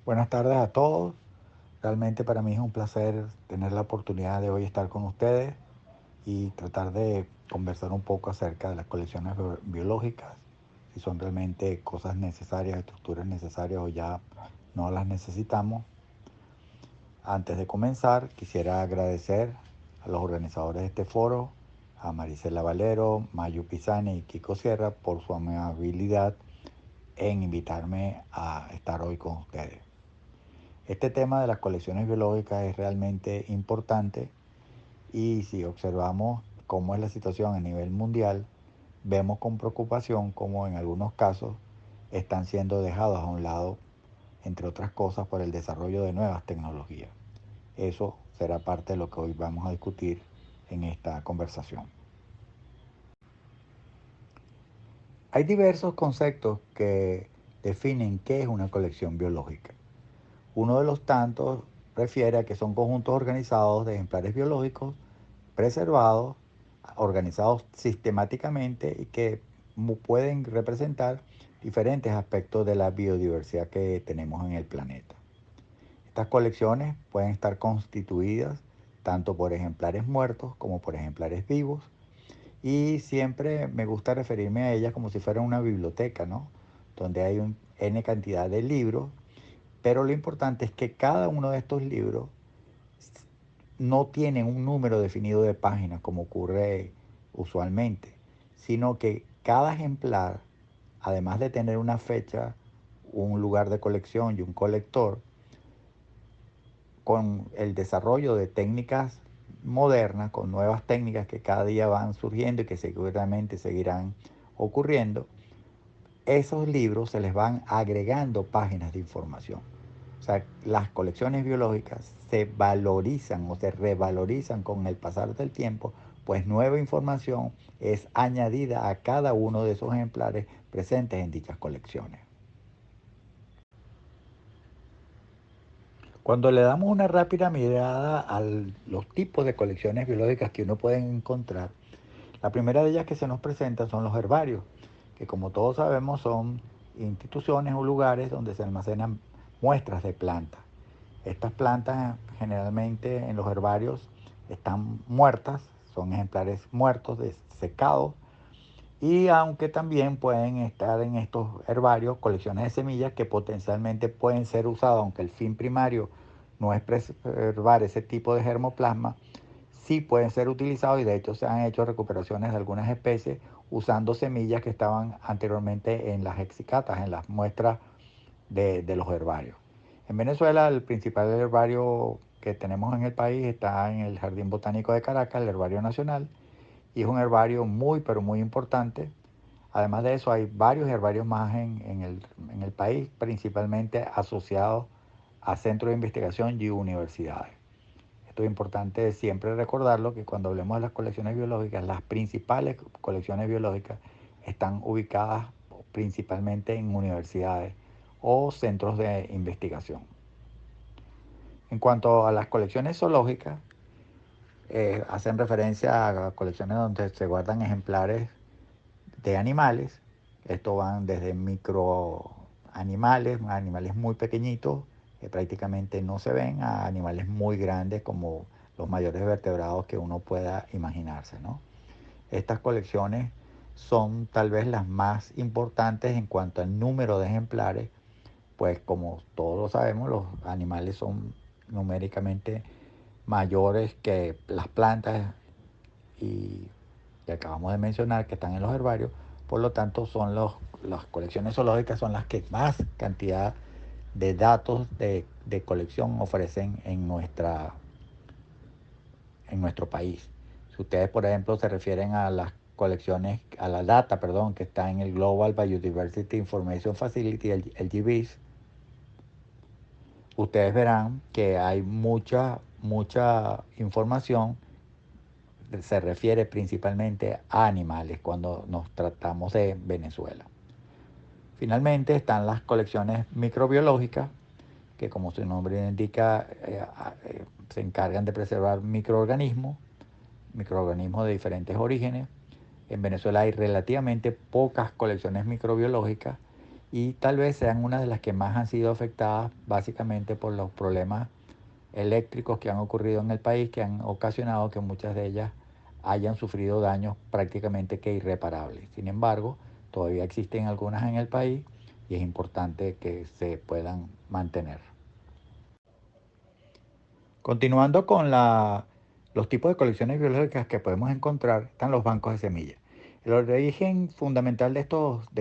Buenas tardes a todos. Realmente para mí es un placer tener la oportunidad de hoy estar con ustedes y tratar de conversar un poco acerca de las colecciones biológicas, si son realmente cosas necesarias, estructuras necesarias o ya no las necesitamos. Antes de comenzar, quisiera agradecer a los organizadores de este foro, a Marisela Valero, Mayu Pisani y Kiko Sierra por su amabilidad en invitarme a estar hoy con ustedes. Este tema de las colecciones biológicas es realmente importante y si observamos cómo es la situación a nivel mundial, vemos con preocupación cómo en algunos casos están siendo dejados a un lado, entre otras cosas, por el desarrollo de nuevas tecnologías. Eso será parte de lo que hoy vamos a discutir en esta conversación. Hay diversos conceptos que definen qué es una colección biológica. Uno de los tantos refiere a que son conjuntos organizados de ejemplares biológicos preservados, organizados sistemáticamente y que pueden representar diferentes aspectos de la biodiversidad que tenemos en el planeta. Estas colecciones pueden estar constituidas tanto por ejemplares muertos como por ejemplares vivos y siempre me gusta referirme a ellas como si fuera una biblioteca, ¿no? Donde hay un N cantidad de libros, pero lo importante es que cada uno de estos libros no tienen un número definido de páginas como ocurre usualmente, sino que cada ejemplar, además de tener una fecha, un lugar de colección y un colector, con el desarrollo de técnicas modernas, con nuevas técnicas que cada día van surgiendo y que seguramente seguirán ocurriendo, esos libros se les van agregando páginas de información. O sea, las colecciones biológicas se valorizan o se revalorizan con el pasar del tiempo, pues nueva información es añadida a cada uno de esos ejemplares presentes en dichas colecciones. Cuando le damos una rápida mirada a los tipos de colecciones biológicas que uno puede encontrar, la primera de ellas que se nos presenta son los herbarios, que como todos sabemos son instituciones o lugares donde se almacenan muestras de plantas. Estas plantas generalmente en los herbarios están muertas, son ejemplares muertos, secados, y aunque también pueden estar en estos herbarios colecciones de semillas que potencialmente pueden ser usadas, aunque el fin primario no es preservar ese tipo de germoplasma, sí pueden ser utilizados y de hecho se han hecho recuperaciones de algunas especies usando semillas que estaban anteriormente en las exicatas, en las muestras de los herbarios. En Venezuela el principal herbario que tenemos en el país está en el Jardín Botánico de Caracas, el Herbario Nacional, y es un herbario muy, pero muy importante. Además de eso, hay varios herbarios más en el país, principalmente asociados a centros de investigación y universidades. Esto es importante siempre recordarlo, que cuando hablemos de las colecciones biológicas, las principales colecciones biológicas están ubicadas principalmente en universidades o centros de investigación. En cuanto a las colecciones zoológicas, hacen referencia a colecciones donde se guardan ejemplares de animales. Esto van desde microanimales, animales muy pequeñitos que prácticamente no se ven, a animales muy grandes como los mayores vertebrados que uno pueda imaginarse, ¿no? Estas colecciones son tal vez las más importantes en cuanto al número de ejemplares, pues como todos sabemos, los animales son numéricamente mayores que las plantas y que acabamos de mencionar que están en los herbarios, por lo tanto las colecciones zoológicas son las que más cantidad de datos de colección ofrecen en nuestro país. Si ustedes, por ejemplo, se refieren a las colecciones, a la data, perdón, que está en el Global Biodiversity Information Facility, el GBIS, ustedes verán que hay mucha información, se refiere principalmente a animales cuando nos tratamos de Venezuela. Finalmente están las colecciones microbiológicas, que como su nombre indica, se encargan de preservar microorganismos de diferentes orígenes. En Venezuela hay relativamente pocas colecciones microbiológicas y tal vez sean una de las que más han sido afectadas básicamente por los problemas eléctricos que han ocurrido en el país, que han ocasionado que muchas de ellas hayan sufrido daños prácticamente que irreparables. Sin embargo, todavía existen algunas en el país y es importante que se puedan mantener. Continuando con los tipos de colecciones biológicas que podemos encontrar, están los bancos de semillas. El origen fundamental de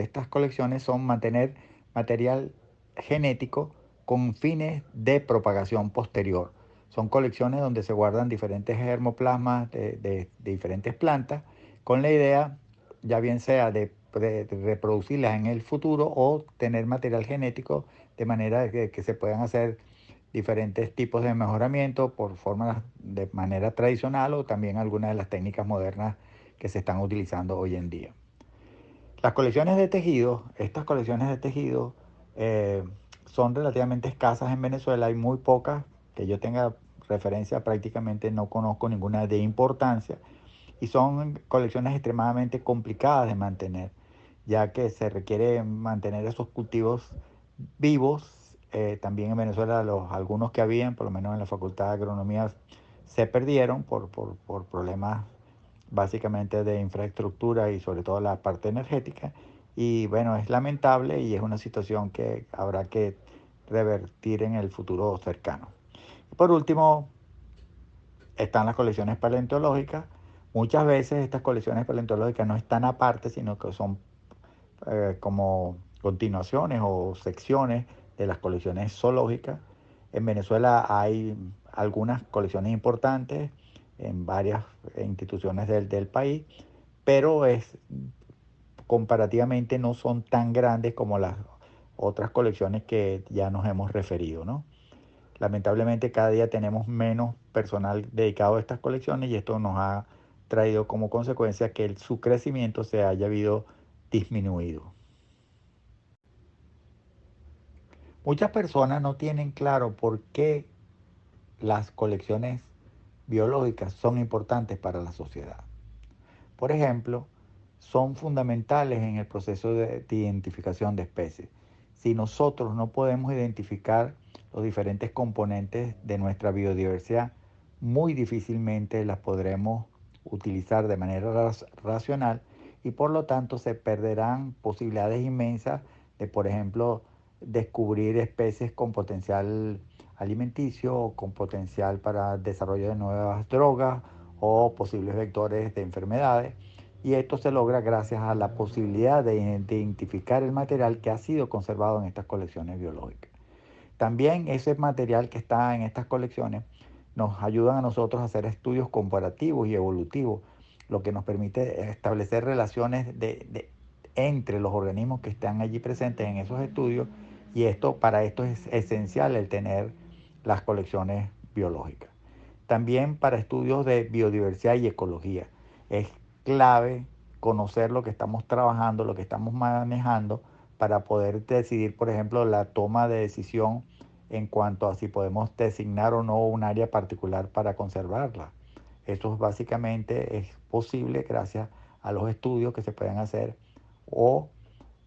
estas colecciones son mantener material genético con fines de propagación posterior. Son colecciones donde se guardan diferentes germoplasmas de diferentes plantas con la idea, ya bien sea de reproducirlas en el futuro o tener material genético de manera que se puedan hacer diferentes tipos de mejoramiento por formas de manera tradicional o también algunas de las técnicas modernas que se están utilizando hoy en día. Las colecciones de tejidos, estas colecciones de tejidos eh, son relativamente escasas en Venezuela, hay muy pocas que yo tenga referencia, prácticamente no conozco ninguna de importancia y son colecciones extremadamente complicadas de mantener, ya que se requiere mantener esos cultivos vivos. También en Venezuela algunos que habían, por lo menos en la Facultad de Agronomía, se perdieron por problemas básicamente de infraestructura y sobre todo la parte energética. Y bueno, es lamentable y es una situación que habrá que revertir en el futuro cercano. Por último, están las colecciones paleontológicas. Muchas veces estas colecciones paleontológicas no están aparte, sino que son como continuaciones o secciones de las colecciones zoológicas. En Venezuela hay algunas colecciones importantes en varias instituciones del país, pero comparativamente no son tan grandes como las otras colecciones que ya nos hemos referido, ¿no? Lamentablemente cada día tenemos menos personal dedicado a estas colecciones y esto nos ha traído como consecuencia que su crecimiento se haya habido disminuido. Muchas personas no tienen claro por qué las colecciones biológicas son importantes para la sociedad. Por ejemplo, son fundamentales en el proceso de identificación de especies. Si nosotros no podemos identificar los diferentes componentes de nuestra biodiversidad, muy difícilmente las podremos utilizar de manera racional y por lo tanto se perderán posibilidades inmensas de, por ejemplo, descubrir especies con potencial alimenticio o con potencial para desarrollo de nuevas drogas o posibles vectores de enfermedades. Y esto se logra gracias a la posibilidad de identificar el material que ha sido conservado en estas colecciones biológicas. También ese material que está en estas colecciones nos ayuda a nosotros a hacer estudios comparativos y evolutivos, lo que nos permite establecer relaciones entre los organismos que están allí presentes en esos estudios y para esto es esencial el tener las colecciones biológicas. También para estudios de biodiversidad y ecología. Es clave conocer lo que estamos trabajando, lo que estamos manejando, para poder decidir, por ejemplo, la toma de decisión en cuanto a si podemos designar o no un área particular para conservarla. Esto básicamente es posible gracias a los estudios que se pueden hacer o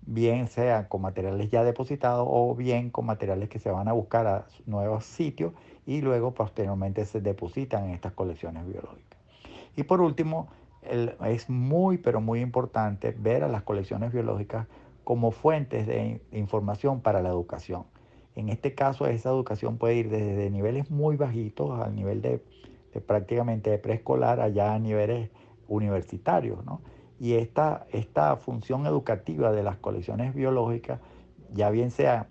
bien sea con materiales ya depositados o bien con materiales que se van a buscar a nuevos sitios y luego posteriormente se depositan en estas colecciones biológicas. Y por último, es muy pero muy importante ver a las colecciones biológicas como fuentes de información para la educación. En este caso, esa educación puede ir desde niveles muy bajitos al nivel de prácticamente de preescolar allá a niveles universitarios, ¿no? Y esta función educativa de las colecciones biológicas, ya bien sea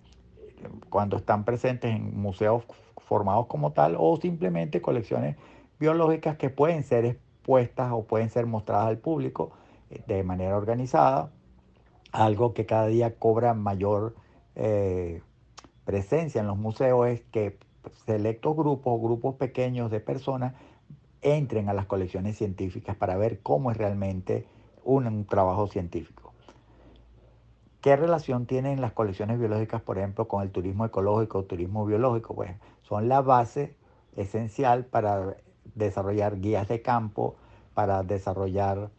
cuando están presentes en museos formados como tal o simplemente colecciones biológicas que pueden ser expuestas o pueden ser mostradas al público de manera organizada, algo que cada día cobra mayor eh, presencia en los museos es que selectos grupos o grupos pequeños de personas entren a las colecciones científicas para ver cómo es realmente un trabajo científico. ¿Qué relación tienen las colecciones biológicas, por ejemplo, con el turismo ecológico o turismo biológico? Pues son la base esencial para desarrollar guías de campo, para desarrollar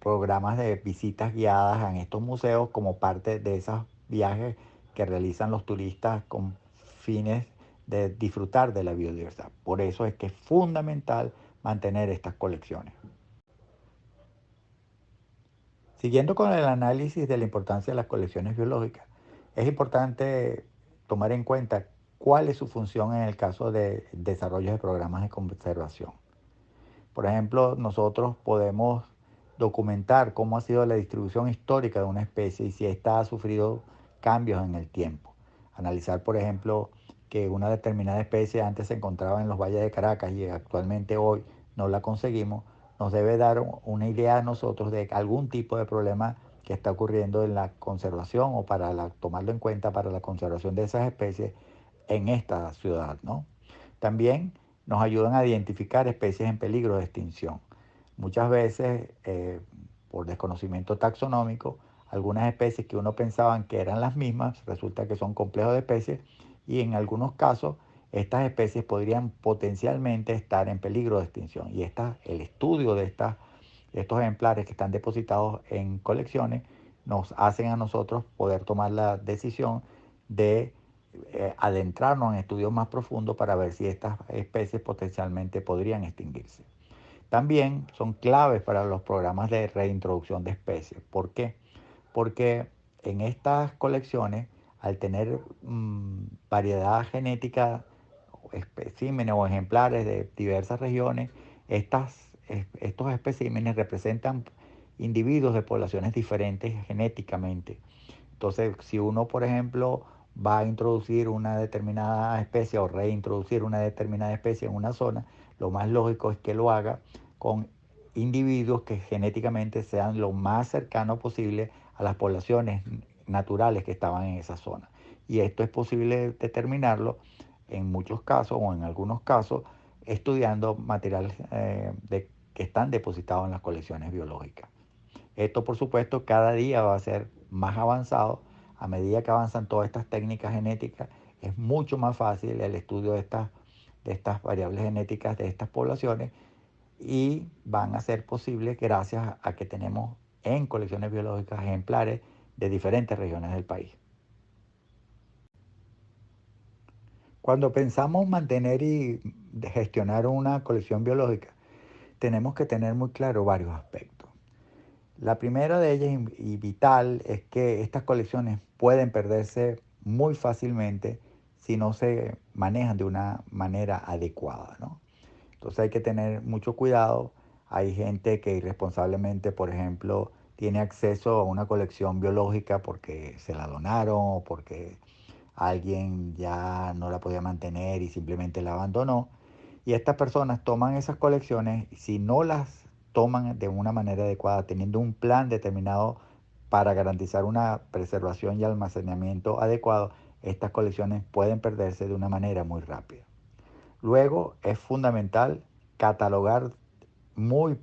programas de visitas guiadas en estos museos como parte de esos viajes que realizan los turistas con fines de disfrutar de la biodiversidad. Por eso es que es fundamental mantener estas colecciones. Siguiendo con el análisis de la importancia de las colecciones biológicas, es importante tomar en cuenta cuál es su función en el caso de desarrollo de programas de conservación. Por ejemplo, nosotros podemos documentar cómo ha sido la distribución histórica de una especie y si ésta ha sufrido cambios en el tiempo. Analizar, por ejemplo, que una determinada especie antes se encontraba en los valles de Caracas y actualmente hoy no la conseguimos, nos debe dar una idea a nosotros de algún tipo de problema que está ocurriendo en la conservación o tomarlo en cuenta para la conservación de esas especies en esta ciudad, ¿no? También nos ayudan a identificar especies en peligro de extinción. Muchas veces, por desconocimiento taxonómico, algunas especies que uno pensaba que eran las mismas, resulta que son complejos de especies y en algunos casos estas especies podrían potencialmente estar en peligro de extinción. Y el estudio de estos ejemplares que están depositados en colecciones nos hacen a nosotros poder tomar la decisión de adentrarnos en estudios más profundos para ver si estas especies potencialmente podrían extinguirse. También son claves para los programas de reintroducción de especies. ¿Por qué? Porque en estas colecciones, al tener variedad genética, especímenes o ejemplares de diversas regiones, estos especímenes representan individuos de poblaciones diferentes genéticamente. Entonces, si uno, por ejemplo, va a introducir una determinada especie o reintroducir una determinada especie en una zona, lo más lógico es que lo haga con individuos que genéticamente sean lo más cercano posible a las poblaciones naturales que estaban en esa zona. Y esto es posible determinarlo en muchos casos o en algunos casos estudiando materiales que están depositados en las colecciones biológicas. Esto, por supuesto, cada día va a ser más avanzado. A medida que avanzan todas estas técnicas genéticas, es mucho más fácil el estudio de estas variables genéticas de estas poblaciones y van a ser posibles gracias a que tenemos en colecciones biológicas ejemplares de diferentes regiones del país. Cuando pensamos mantener y gestionar una colección biológica, tenemos que tener muy claro varios aspectos. La primera de ellas y vital es que estas colecciones pueden perderse muy fácilmente si no se manejan de una manera adecuada, ¿no? Entonces hay que tener mucho cuidado. Hay gente que irresponsablemente, por ejemplo, tiene acceso a una colección biológica porque se la donaron o porque alguien ya no la podía mantener y simplemente la abandonó. Y estas personas toman esas colecciones, si no las toman de una manera adecuada, teniendo un plan determinado para garantizar una preservación y almacenamiento adecuado, estas colecciones pueden perderse de una manera muy rápida. Luego es fundamental catalogar muy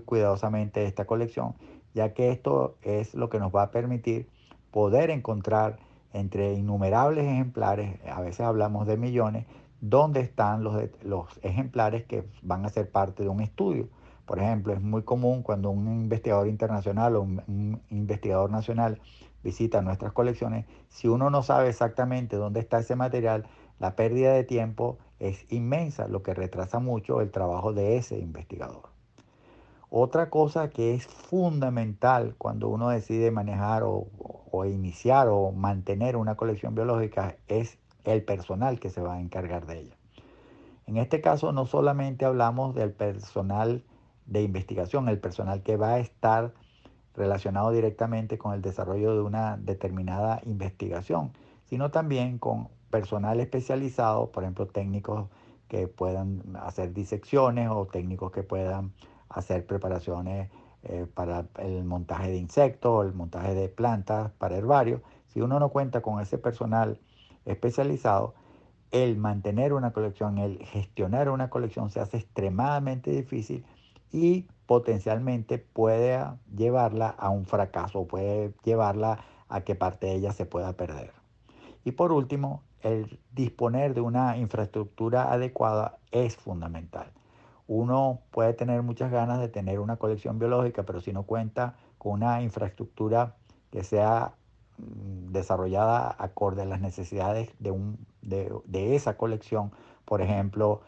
cuidadosamente esta colección, ya que esto es lo que nos va a permitir poder encontrar entre innumerables ejemplares, a veces hablamos de millones, dónde están los ejemplares que van a ser parte de un estudio. Por ejemplo, es muy común cuando un investigador internacional o un investigador nacional visita nuestras colecciones, si uno no sabe exactamente dónde está ese material, la pérdida de tiempo es inmensa, lo que retrasa mucho el trabajo de ese investigador. Otra cosa que es fundamental cuando uno decide manejar o iniciar o mantener una colección biológica es el personal que se va a encargar de ella. En este caso no solamente hablamos del personal de investigación, el personal que va a estar relacionado directamente con el desarrollo de una determinada investigación, sino también con personal especializado, por ejemplo, técnicos que puedan hacer disecciones o técnicos que puedan hacer preparaciones para el montaje de insectos o el montaje de plantas para herbarios. Si uno no cuenta con ese personal especializado, el mantener una colección, el gestionar una colección se hace extremadamente difícil y potencialmente puede llevarla a un fracaso, puede llevarla a que parte de ella se pueda perder. Y por último, el disponer de una infraestructura adecuada es fundamental. Uno puede tener muchas ganas de tener una colección biológica, pero si no cuenta con una infraestructura que sea desarrollada acorde a las necesidades de esa colección, por ejemplo,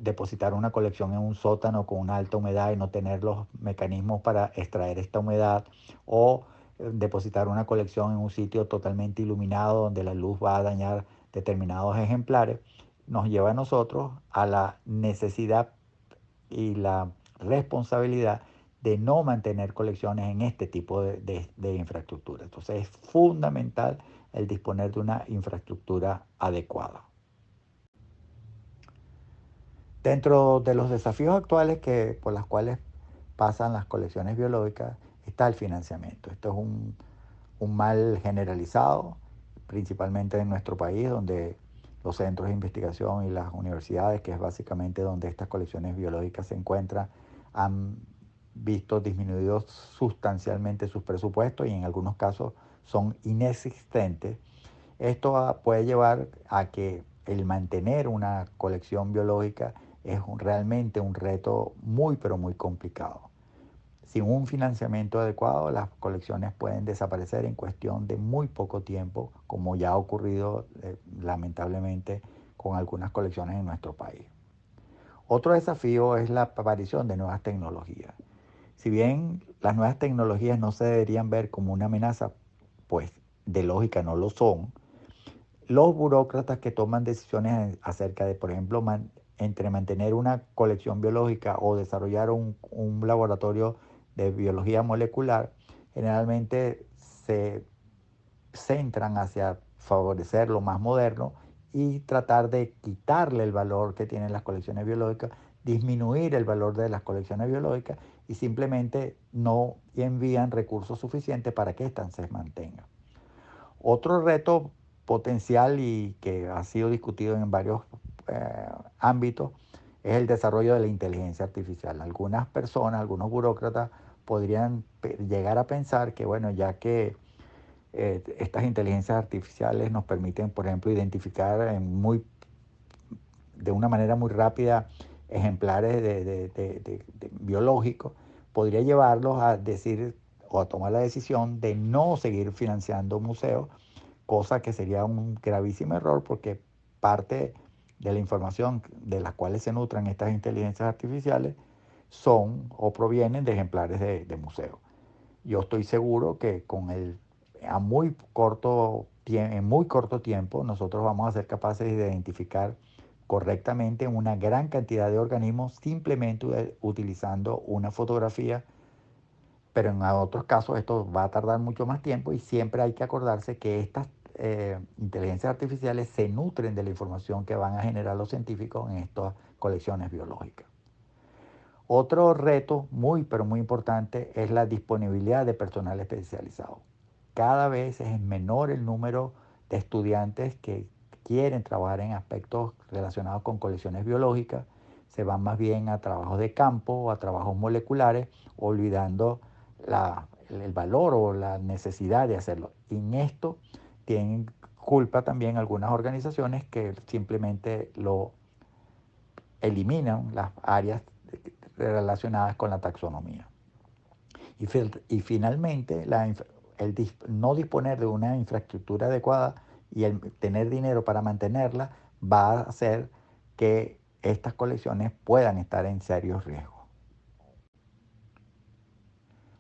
depositar una colección en un sótano con una alta humedad y no tener los mecanismos para extraer esta humedad, o depositar una colección en un sitio totalmente iluminado donde la luz va a dañar determinados ejemplares, nos lleva a nosotros a la necesidad y la responsabilidad de no mantener colecciones en este tipo de infraestructura. Entonces es fundamental el disponer de una infraestructura adecuada. Dentro de los desafíos actuales por los cuales pasan las colecciones biológicas está el financiamiento. Esto es un mal generalizado, principalmente en nuestro país, donde los centros de investigación y las universidades, que es básicamente donde estas colecciones biológicas se encuentran, han visto disminuidos sustancialmente sus presupuestos y en algunos casos son inexistentes. Esto puede llevar a que el mantener una colección biológica es realmente un reto muy, pero muy complicado. Sin un financiamiento adecuado, las colecciones pueden desaparecer en cuestión de muy poco tiempo, como ya ha ocurrido lamentablemente con algunas colecciones en nuestro país. Otro desafío es la aparición de nuevas tecnologías. Si bien las nuevas tecnologías no se deberían ver como una amenaza, pues de lógica no lo son, los burócratas que toman decisiones acerca de, por ejemplo, entre mantener una colección biológica o desarrollar un laboratorio de biología molecular, generalmente se centran hacia favorecer lo más moderno y tratar de quitarle el valor que tienen las colecciones biológicas, disminuir el valor de las colecciones biológicas y simplemente no envían recursos suficientes para que éstas se mantengan. Otro reto potencial y que ha sido discutido en varios ámbitos es el desarrollo de la inteligencia artificial. Algunas personas, algunos burócratas podrían llegar a pensar que, bueno, ya que estas inteligencias artificiales nos permiten, por ejemplo, identificar de una manera muy rápida ejemplares biológicos, podría llevarlos a decir o a tomar la decisión de no seguir financiando museos, cosa que sería un gravísimo error porque parte de la información de las cuales se nutran estas inteligencias artificiales son o provienen de ejemplares de museos. Yo estoy seguro que en muy corto tiempo nosotros vamos a ser capaces de identificar correctamente una gran cantidad de organismos simplemente utilizando una fotografía, pero en otros casos esto va a tardar mucho más tiempo y siempre hay que acordarse que estas inteligencias artificiales se nutren de la información que van a generar los científicos en estas colecciones biológicas. Otro reto muy, pero muy importante es la disponibilidad de personal especializado. Cada vez es menor el número de estudiantes que quieren trabajar en aspectos relacionados con colecciones biológicas, se van más bien a trabajos de campo o a trabajos moleculares, olvidando el valor o la necesidad de hacerlo. Y en esto tienen culpa también algunas organizaciones que simplemente lo eliminan las áreas relacionadas con la taxonomía. Y finalmente, no disponer de una infraestructura adecuada y el tener dinero para mantenerla va a hacer que estas colecciones puedan estar en serios riesgos.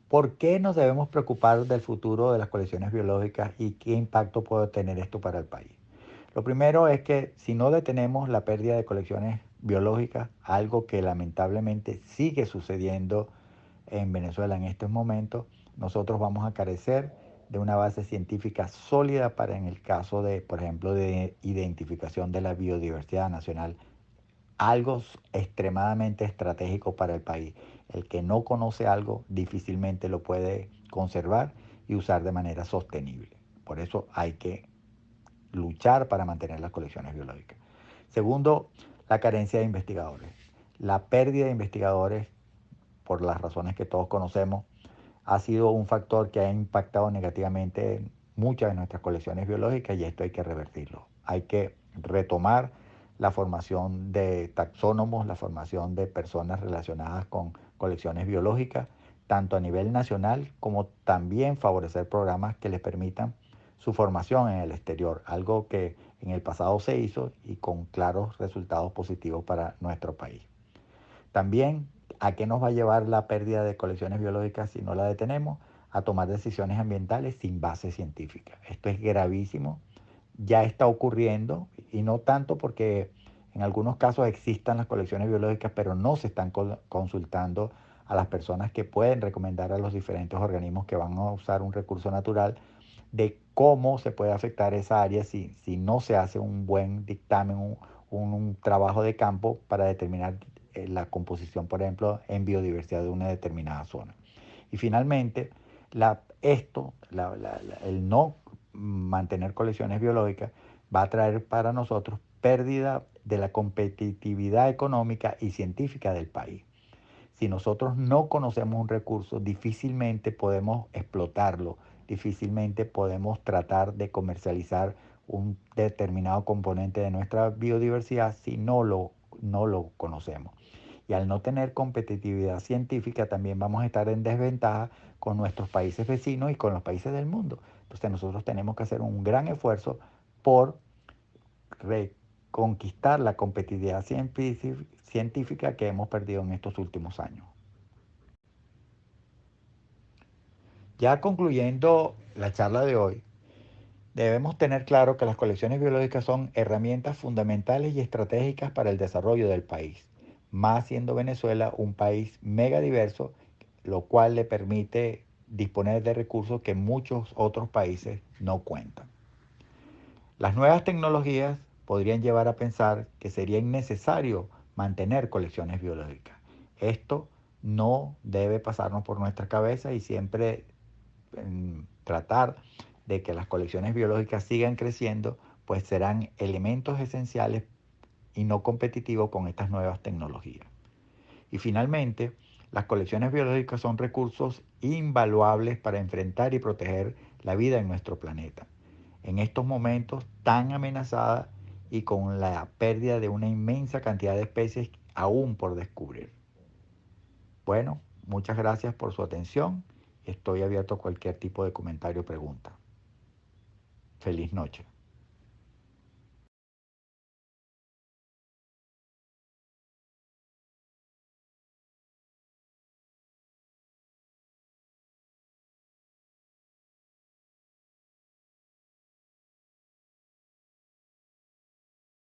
¿Por qué nos debemos preocupar del futuro de las colecciones biológicas y qué impacto puede tener esto para el país? Lo primero es que si no detenemos la pérdida de colecciones biológicas, algo que lamentablemente sigue sucediendo en Venezuela en estos momentos, nosotros vamos a carecer de una base científica sólida para en el caso de, por ejemplo, de identificación de la biodiversidad nacional, algo extremadamente estratégico para el país. El que no conoce algo difícilmente lo puede conservar y usar de manera sostenible. Por eso hay que luchar para mantener las colecciones biológicas. Segundo, la carencia de investigadores. La pérdida de investigadores, por las razones que todos conocemos, ha sido un factor que ha impactado negativamente en muchas de nuestras colecciones biológicas y esto hay que revertirlo. Hay que retomar la formación de taxónomos, la formación de personas relacionadas con colecciones biológicas, tanto a nivel nacional como también favorecer programas que les permitan su formación en el exterior, algo que en el pasado se hizo y con claros resultados positivos para nuestro país. También, ¿a qué nos va a llevar la pérdida de colecciones biológicas si no la detenemos? A tomar decisiones ambientales sin base científica. Esto es gravísimo, ya está ocurriendo y no tanto porque en algunos casos existan las colecciones biológicas, pero no se están consultando a las personas que pueden recomendar a los diferentes organismos que van a usar un recurso natural de cómo se puede afectar esa área si no se hace un buen dictamen, un trabajo de campo para determinar la composición, por ejemplo, en biodiversidad de una determinada zona. Y finalmente, el no mantener colecciones biológicas va a traer para nosotros pérdida de la competitividad económica y científica del país. Si nosotros no conocemos un recurso, difícilmente podemos explotarlo, difícilmente podemos tratar de comercializar un determinado componente de nuestra biodiversidad si no lo conocemos. Y al no tener competitividad científica, también vamos a estar en desventaja con nuestros países vecinos y con los países del mundo. Entonces nosotros tenemos que hacer un gran esfuerzo por reconquistar la competitividad científica que hemos perdido en estos últimos años. Ya concluyendo la charla de hoy, debemos tener claro que las colecciones biológicas son herramientas fundamentales y estratégicas para el desarrollo del país, más siendo Venezuela un país mega diverso, lo cual le permite disponer de recursos que muchos otros países no cuentan. Las nuevas tecnologías podrían llevar a pensar que sería innecesario mantener colecciones biológicas. Esto no debe pasarnos por nuestra cabeza y siempre tratar de que las colecciones biológicas sigan creciendo, pues serán elementos esenciales y no competitivos con estas nuevas tecnologías. Y finalmente, las colecciones biológicas son recursos invaluables para enfrentar y proteger la vida en nuestro planeta. En estos momentos tan amenazada y con la pérdida de una inmensa cantidad de especies aún por descubrir. Bueno, muchas gracias por su atención. Estoy abierto a cualquier tipo de comentario o pregunta. Feliz noche.